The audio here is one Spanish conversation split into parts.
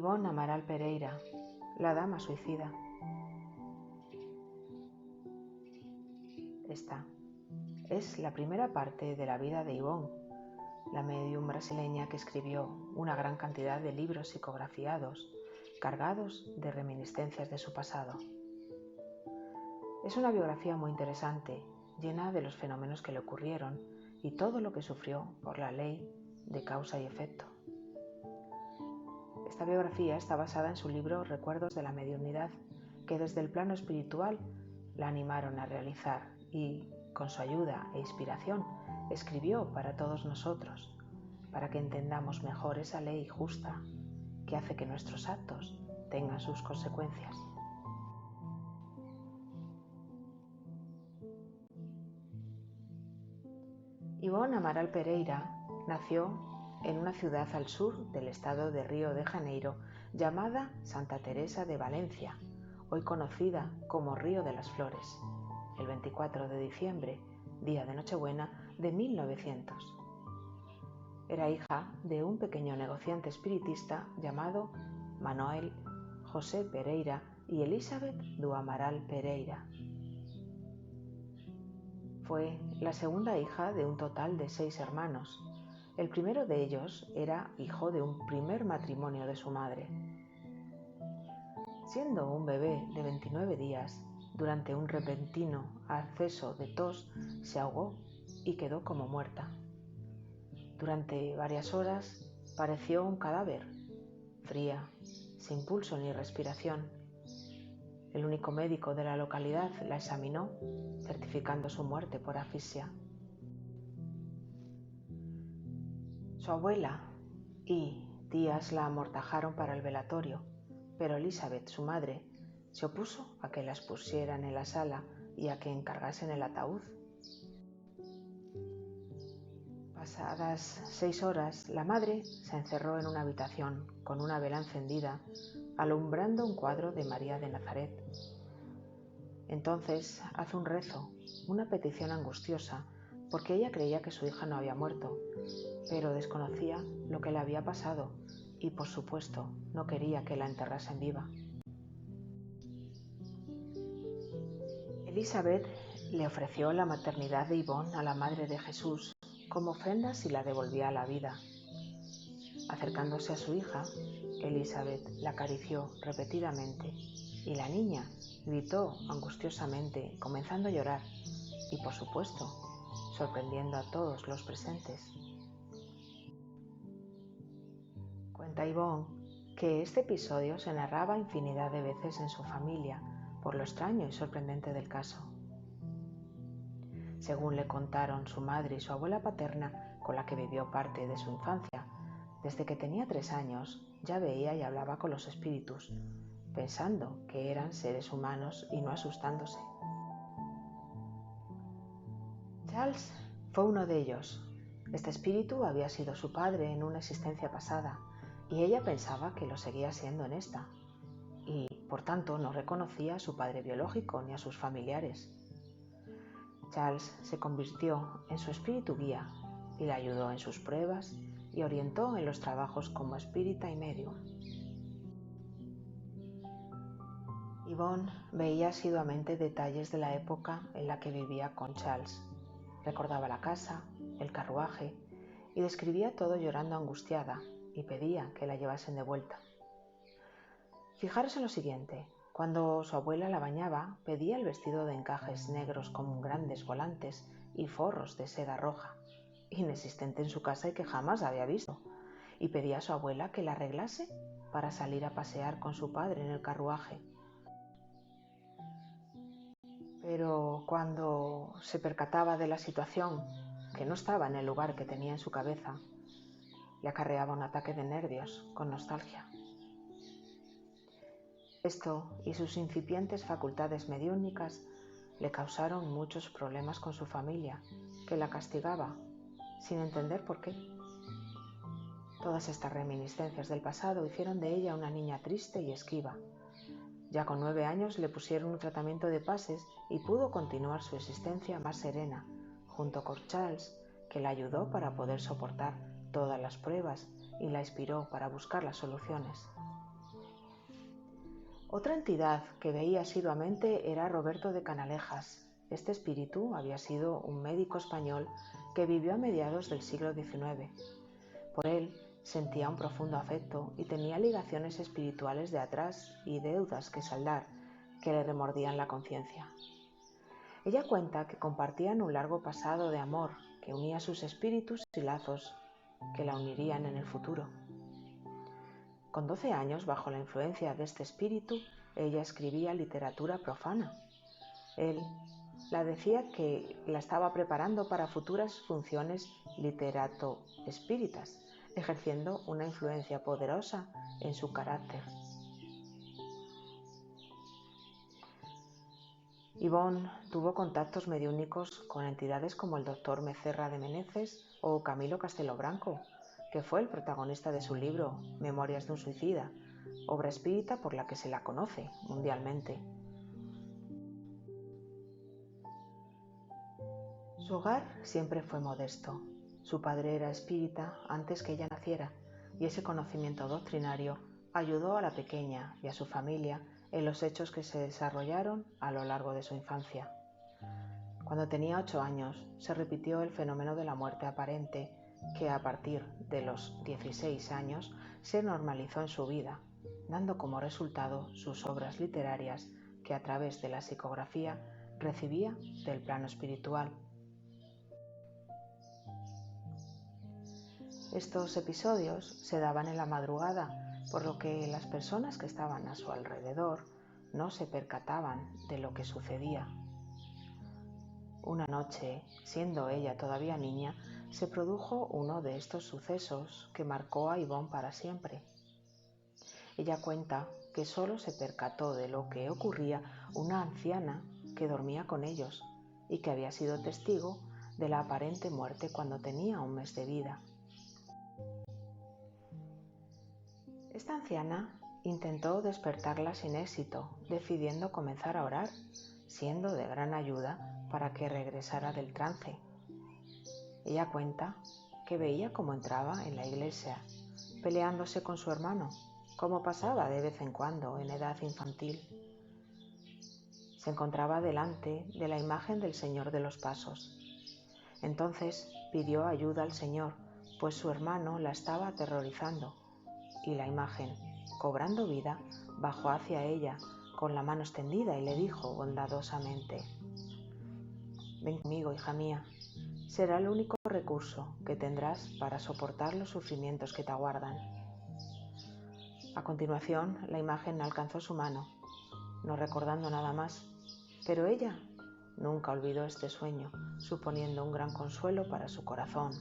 Ivonne Amaral Pereira, la dama suicida. Esta es la primera parte de la vida de Ivonne, la médium brasileña que escribió una gran cantidad de libros psicografiados, cargados de reminiscencias de su pasado. Es una biografía muy interesante, llena de los fenómenos que le ocurrieron y todo lo que sufrió por la ley de causa y efecto. Esta biografía está basada en su libro Recuerdos de la Mediunidad, que desde el plano espiritual la animaron a realizar y, con su ayuda e inspiración, escribió para todos nosotros, para que entendamos mejor esa ley justa que hace que nuestros actos tengan sus consecuencias. Ivonne Amaral Pereira nació en una ciudad al sur del estado de Río de Janeiro llamada Santa Teresa de Valencia, hoy conocida como Río de las Flores, el 24 de diciembre, día de Nochebuena de 1900. Era hija de un pequeño negociante espiritista llamado Manuel José Pereira y Elizabeth do Amaral Pereira. Fue la segunda hija de un total de 6 hermanos. El primero de ellos era hijo de un primer matrimonio de su madre. Siendo un bebé de 29 días, durante un repentino acceso de tos, se ahogó y quedó como muerta. Durante varias horas pareció un cadáver, fría, sin pulso ni respiración. El único médico de la localidad la examinó, certificando su muerte por asfixia. Su abuela y tías la amortajaron para el velatorio, pero Elizabeth, su madre, se opuso a que la expusieran en la sala y a que encargasen el ataúd. Pasadas 6 horas, la madre se encerró en una habitación con una vela encendida, alumbrando un cuadro de María de Nazaret. Entonces hace un rezo, una petición angustiosa, porque ella creía que su hija no había muerto, pero desconocía lo que le había pasado y, por supuesto, no quería que la enterrasen viva. Elizabeth le ofreció la maternidad de Ivonne a la Madre de Jesús como ofrenda si la devolvía a la vida. Acercándose a su hija, Elizabeth la acarició repetidamente y la niña gritó angustiosamente, comenzando a llorar y, por supuesto, sorprendiendo a todos los presentes. Cuenta Ivonne que este episodio se narraba infinidad de veces en su familia por lo extraño y sorprendente del caso. Según le contaron su madre y su abuela paterna, con la que vivió parte de su infancia, desde que tenía 3 años ya veía y hablaba con los espíritus, pensando que eran seres humanos y no asustándose. Charles fue uno de ellos. Este espíritu había sido su padre en una existencia pasada y ella pensaba que lo seguía siendo en esta, y por tanto no reconocía a su padre biológico ni a sus familiares. Charles se convirtió en su espíritu guía y le ayudó en sus pruebas y orientó en los trabajos como espírita y medium. Ivonne veía asiduamente detalles de la época en la que vivía con Charles. Recordaba la casa, el carruaje y describía todo llorando angustiada y pedía que la llevasen de vuelta. Fijaros en lo siguiente. Cuando su abuela la bañaba, pedía el vestido de encajes negros con grandes volantes y forros de seda roja, inexistente en su casa y que jamás había visto, y pedía a su abuela que la arreglase para salir a pasear con su padre en el carruaje. Pero cuando se percataba de la situación, que no estaba en el lugar que tenía en su cabeza, le acarreaba un ataque de nervios con nostalgia. Esto y sus incipientes facultades mediúnicas le causaron muchos problemas con su familia, que la castigaba, sin entender por qué. Todas estas reminiscencias del pasado hicieron de ella una niña triste y esquiva. Ya con 9 años le pusieron un tratamiento de pases y pudo continuar su existencia más serena, junto con Charles, que la ayudó para poder soportar todas las pruebas y la inspiró para buscar las soluciones. Otra entidad que veía asiduamente era Roberto de Canalejas. Este espíritu había sido un médico español que vivió a mediados del siglo XIX. Por él sentía un profundo afecto y tenía ligaciones espirituales de atrás y deudas que saldar que le remordían la conciencia. Ella cuenta que compartían un largo pasado de amor que unía sus espíritus y lazos que la unirían en el futuro. Con 12 años, bajo la influencia de este espíritu, ella escribía literatura profana. Él la decía que la estaba preparando para futuras funciones literato-espíritas, ejerciendo una influencia poderosa en su carácter. Ivonne tuvo contactos mediúnicos con entidades como el doctor Mecerra de Meneses o Camilo Castelo Branco, que fue el protagonista de su libro Memorias de un suicida, obra espírita por la que se la conoce mundialmente. Su hogar siempre fue modesto. Su padre era espírita antes que ella naciera, y ese conocimiento doctrinario ayudó a la pequeña y a su familia en los hechos que se desarrollaron a lo largo de su infancia. Cuando tenía 8 años, se repitió el fenómeno de la muerte aparente, que a partir de los 16 años se normalizó en su vida, dando como resultado sus obras literarias que a través de la psicografía recibía del plano espiritual. Estos episodios se daban en la madrugada, por lo que las personas que estaban a su alrededor no se percataban de lo que sucedía. Una noche, siendo ella todavía niña, se produjo uno de estos sucesos que marcó a Ivonne para siempre. Ella cuenta que solo se percató de lo que ocurría una anciana que dormía con ellos y que había sido testigo de la aparente muerte cuando tenía un mes de vida. Esta anciana intentó despertarla sin éxito, decidiendo comenzar a orar, siendo de gran ayuda para que regresara del trance. Ella cuenta que veía cómo entraba en la iglesia, peleándose con su hermano, como pasaba de vez en cuando en edad infantil. Se encontraba delante de la imagen del Señor de los Pasos. Entonces pidió ayuda al Señor, pues su hermano la estaba aterrorizando, y la imagen, cobrando vida, bajó hacia ella con la mano extendida y le dijo bondadosamente: «Ven conmigo, hija mía, será el único recurso que tendrás para soportar los sufrimientos que te aguardan». A continuación, la imagen alcanzó su mano, no recordando nada más, pero ella nunca olvidó este sueño, suponiendo un gran consuelo para su corazón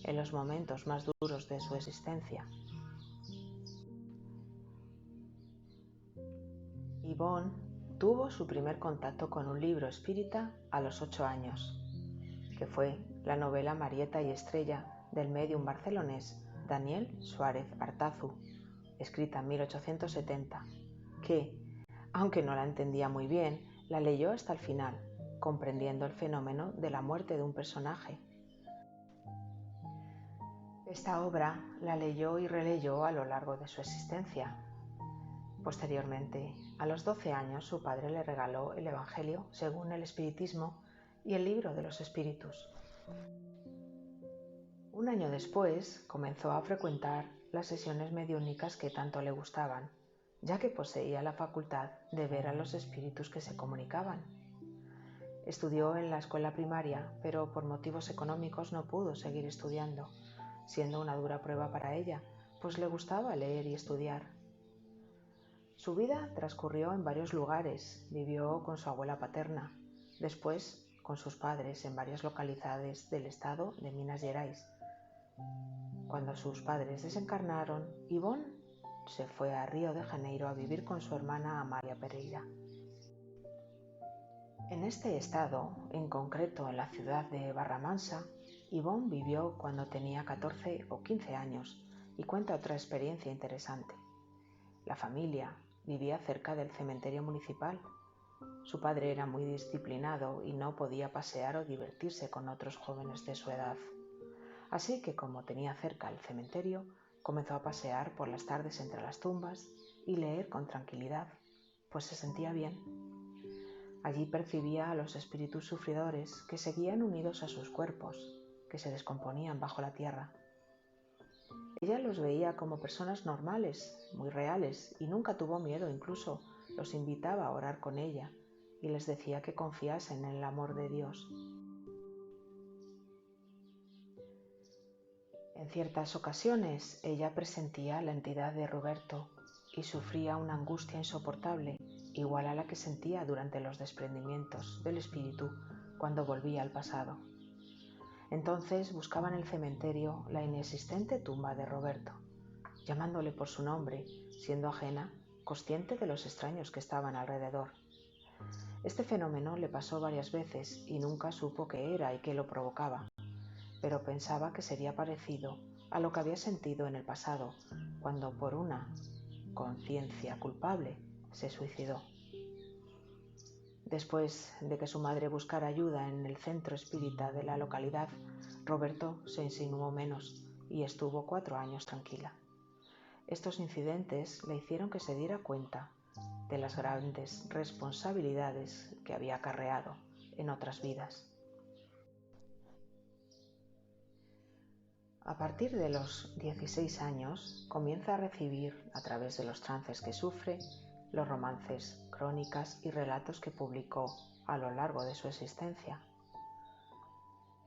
en los momentos más duros de su existencia. Ivonne tuvo su primer contacto con un libro espírita a los 8 años, que fue la novela Marieta y Estrella del médium barcelonés Daniel Suárez Artazu, escrita en 1870, que, aunque no la entendía muy bien, la leyó hasta el final, comprendiendo el fenómeno de la muerte de un personaje. Esta obra la leyó y releyó a lo largo de su existencia. Posteriormente, a los 12 años, su padre le regaló el Evangelio según el Espiritismo y el Libro de los Espíritus. Un año después, comenzó a frecuentar las sesiones mediúnicas que tanto le gustaban, ya que poseía la facultad de ver a los espíritus que se comunicaban. Estudió en la escuela primaria, pero por motivos económicos no pudo seguir estudiando, siendo una dura prueba para ella, pues le gustaba leer y estudiar. Su vida transcurrió en varios lugares. Vivió con su abuela paterna, después con sus padres en varias localidades del estado de Minas Gerais. Cuando sus padres desencarnaron, Ivonne se fue a Río de Janeiro a vivir con su hermana Amalia Pereira. En este estado, en concreto en la ciudad de Barramansa, Ivonne vivió cuando tenía 14 o 15 años y cuenta otra experiencia interesante. La familia vivía cerca del cementerio municipal. Su padre era muy disciplinado y no podía pasear o divertirse con otros jóvenes de su edad. Así que, como tenía cerca el cementerio, comenzó a pasear por las tardes entre las tumbas y leer con tranquilidad. pues se sentía bien. Allí percibía a los espíritus sufridores que seguían unidos a sus cuerpos, que se descomponían bajo la tierra. Ella los veía como personas normales, muy reales, y nunca tuvo miedo, incluso los invitaba a orar con ella y les decía que confiasen en el amor de Dios. En ciertas ocasiones ella presentía la entidad de Roberto y sufría una angustia insoportable, igual a la que sentía durante los desprendimientos del espíritu cuando volvía al pasado. Entonces buscaba en el cementerio la inexistente tumba de Roberto, llamándole por su nombre, siendo ajena, consciente de los extraños que estaban alrededor. Este fenómeno le pasó varias veces y nunca supo qué era y qué lo provocaba, pero pensaba que sería parecido a lo que había sentido en el pasado, cuando por una conciencia culpable se suicidó. Después de que su madre buscara ayuda en el centro espírita de la localidad, Roberto se insinuó menos y estuvo 4 años tranquila. Estos incidentes le hicieron que se diera cuenta de las grandes responsabilidades que había acarreado en otras vidas. A partir de los 16 años comienza a recibir, a través de los trances que sufre, los romances, crónicas y relatos que publicó a lo largo de su existencia.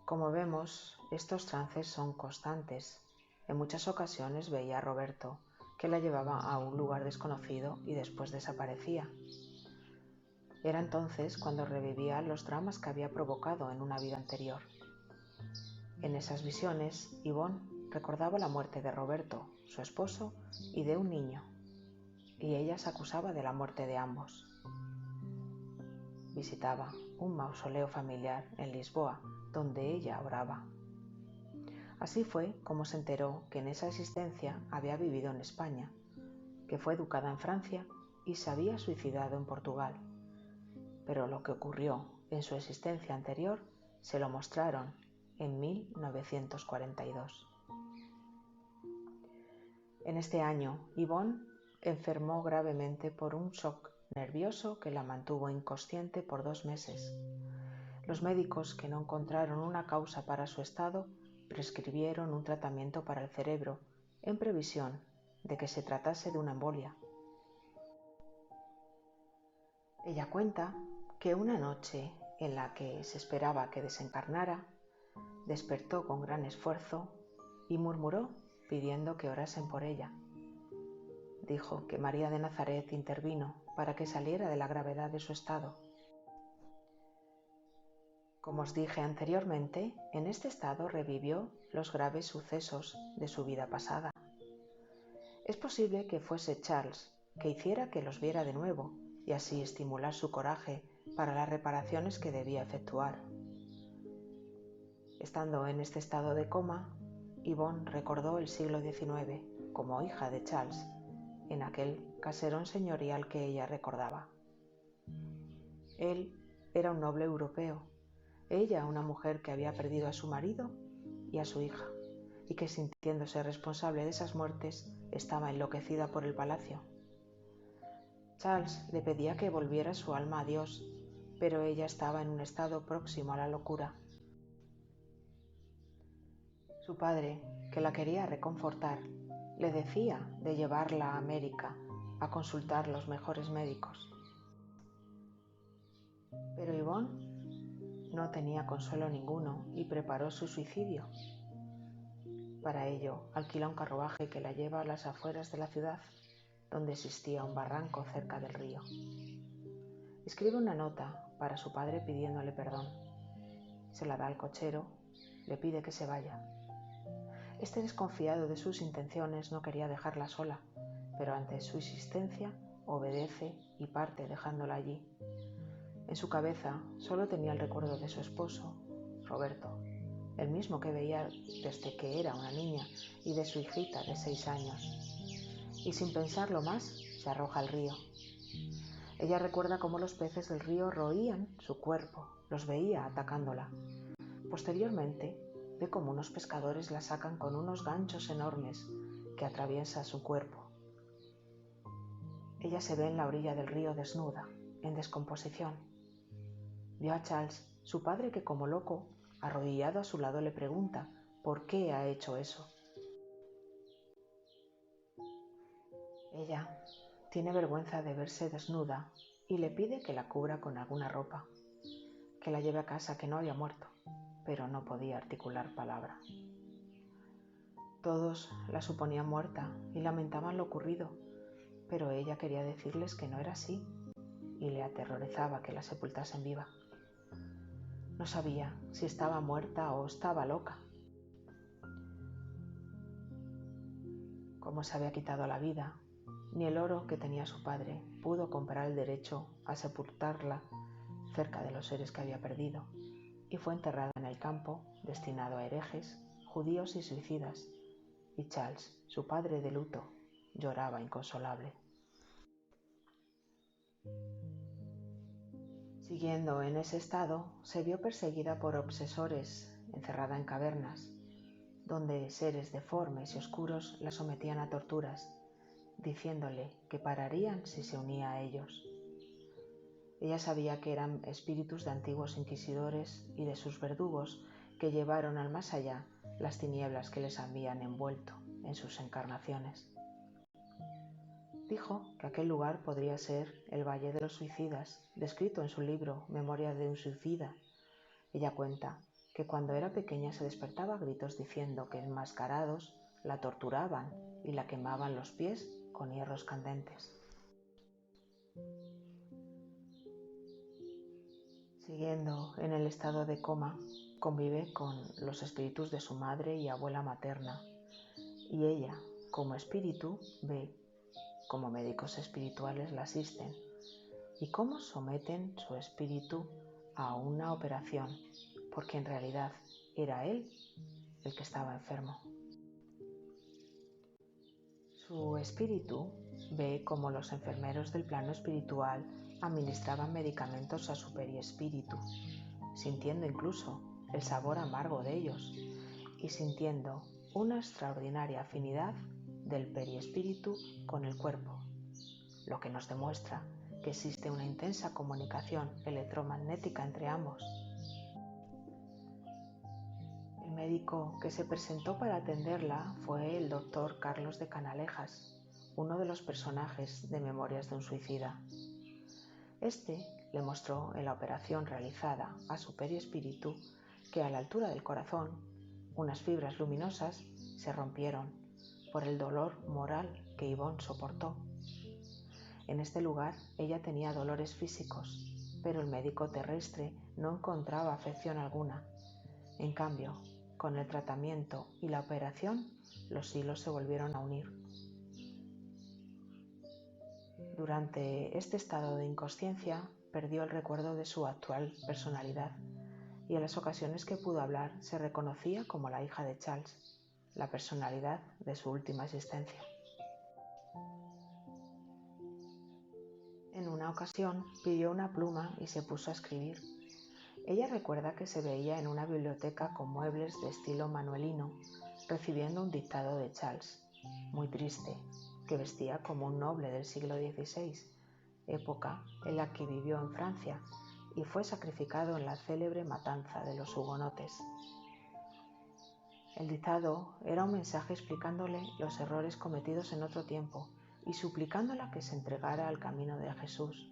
Como vemos, estos trances son constantes. En muchas ocasiones veía a Roberto, que la llevaba a un lugar desconocido y después desaparecía. Era entonces cuando revivía los dramas que había provocado en una vida anterior. En esas visiones, Yvonne recordaba la muerte de Roberto, su esposo, y de un niño, y ella se acusaba de la muerte de ambos. Visitaba un mausoleo familiar en Lisboa, donde ella oraba. Así fue como se enteró que en esa existencia había vivido en España, que fue educada en Francia y se había suicidado en Portugal. Pero lo que ocurrió en su existencia anterior se lo mostraron en 1942. En este año, Yvonne enfermó gravemente por un shock nervioso que la mantuvo inconsciente por 2 meses. Los médicos, que no encontraron una causa para su estado, prescribieron un tratamiento para el cerebro en previsión de que se tratase de una embolia. Ella cuenta que una noche en la que se esperaba que desencarnara, despertó con gran esfuerzo y murmuró pidiendo que orasen por ella. Dijo que María de Nazaret intervino para que saliera de la gravedad de su estado. Como os dije anteriormente, en este estado revivió los graves sucesos de su vida pasada. Es posible que fuese Charles, que hiciera que los viera de nuevo y así estimular su coraje para las reparaciones que debía efectuar. Estando en este estado de coma, Yvonne recordó el siglo XIX como hija de Charles, en aquel caserón señorial que ella recordaba. Él era un noble europeo, ella una mujer que había perdido a su marido y a su hija, y que sintiéndose responsable de esas muertes estaba enloquecida por el palacio. Charles le pedía que volviera su alma a Dios, pero ella estaba en un estado próximo a la locura. Su padre, que la quería reconfortar, le decía de llevarla a América a consultar los mejores médicos. Pero Yvonne no tenía consuelo ninguno y preparó su suicidio. Para ello, alquila un carruaje que la lleva a las afueras de la ciudad, donde existía un barranco cerca del río. Escribe una nota para su padre pidiéndole perdón. Se la da al cochero, le pide que se vaya. Este, desconfiado de sus intenciones, no quería dejarla sola, pero ante su insistencia obedece y parte dejándola allí. En su cabeza solo tenía el recuerdo de su esposo, Roberto, el mismo que veía desde que era una niña, y de su hijita de 6 años. Y sin pensarlo más, se arroja al río. Ella recuerda cómo los peces del río roían su cuerpo, los veía atacándola. Posteriormente, ve cómo unos pescadores la sacan con unos ganchos enormes que atraviesan su cuerpo. Ella se ve en la orilla del río desnuda, en descomposición. Vio a Charles, su padre, que como loco, arrodillado a su lado, le pregunta por qué ha hecho eso. Ella tiene vergüenza de verse desnuda y le pide que la cubra con alguna ropa, que la lleve a casa, que no había muerto, pero no podía articular palabra. Todos la suponían muerta y lamentaban lo ocurrido, pero ella quería decirles que no era así y le aterrorizaba que la sepultasen viva. No sabía si estaba muerta o estaba loca. Como se había quitado la vida, ni el oro que tenía su padre pudo comprar el derecho a sepultarla cerca de los seres que había perdido, y fue enterrada en el campo destinado a herejes, judíos y suicidas, y Charles, su padre de luto, lloraba inconsolable. Siguiendo en ese estado, se vio perseguida por obsesores, encerrada en cavernas, donde seres deformes y oscuros la sometían a torturas, diciéndole que pararían si se unía a ellos. Ella sabía que eran espíritus de antiguos inquisidores y de sus verdugos que llevaron al más allá las tinieblas que les habían envuelto en sus encarnaciones. Dijo que aquel lugar podría ser el Valle de los Suicidas, descrito en su libro Memoria de un Suicida. Ella cuenta que cuando era pequeña se despertaba a gritos diciendo que enmascarados la torturaban y la quemaban los pies con hierros candentes. Siguiendo en el estado de coma, convive con los espíritus de su madre y abuela materna, y ella, como espíritu, ve cómo médicos espirituales la asisten y cómo someten su espíritu a una operación, porque en realidad era él el que estaba enfermo. Su espíritu ve cómo los enfermeros del plano espiritual administraban medicamentos a su periespíritu, sintiendo incluso el sabor amargo de ellos y sintiendo una extraordinaria afinidad del periespíritu con el cuerpo, lo que nos demuestra que existe una intensa comunicación electromagnética entre ambos. El médico que se presentó para atenderla fue el doctor Carlos de Canalejas, uno de los personajes de Memorias de un Suicida. Este le mostró en la operación realizada a su periespíritu que a la altura del corazón unas fibras luminosas se rompieron por el dolor moral que Yvonne soportó. En este lugar ella tenía dolores físicos, pero el médico terrestre no encontraba afección alguna. En cambio, con el tratamiento y la operación, los hilos se volvieron a unir. Durante este estado de inconsciencia, perdió el recuerdo de su actual personalidad y en las ocasiones que pudo hablar se reconocía como la hija de Charles, la personalidad de su última existencia. En una ocasión pidió una pluma y se puso a escribir. Ella recuerda que se veía en una biblioteca con muebles de estilo manuelino, recibiendo un dictado de Charles, muy triste, que vestía como un noble del siglo XVI, época en la que vivió en Francia y fue sacrificado en la célebre matanza de los hugonotes. El dictado era un mensaje explicándole los errores cometidos en otro tiempo y suplicándola que se entregara al camino de Jesús,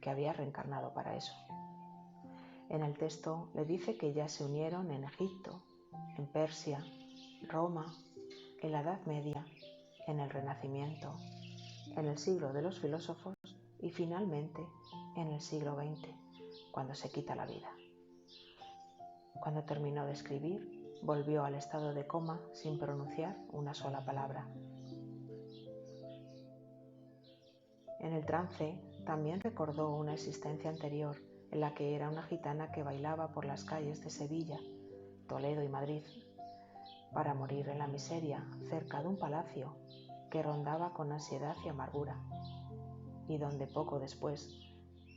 que había reencarnado para eso. En el texto le dice que ya se unieron en Egipto, en Persia, Roma, en la Edad Media, en el Renacimiento, en el siglo de los filósofos y finalmente en el siglo XX, cuando se quita la vida. Cuando terminó de escribir, volvió al estado de coma sin pronunciar una sola palabra. En el trance también recordó una existencia anterior en la que era una gitana que bailaba por las calles de Sevilla, Toledo y Madrid, para morir en la miseria cerca de un palacio que rondaba con ansiedad y amargura, y donde poco después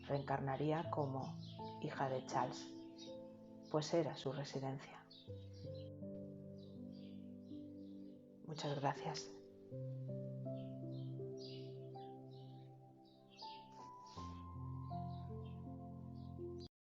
reencarnaría como hija de Charles, pues era su residencia. Muchas gracias.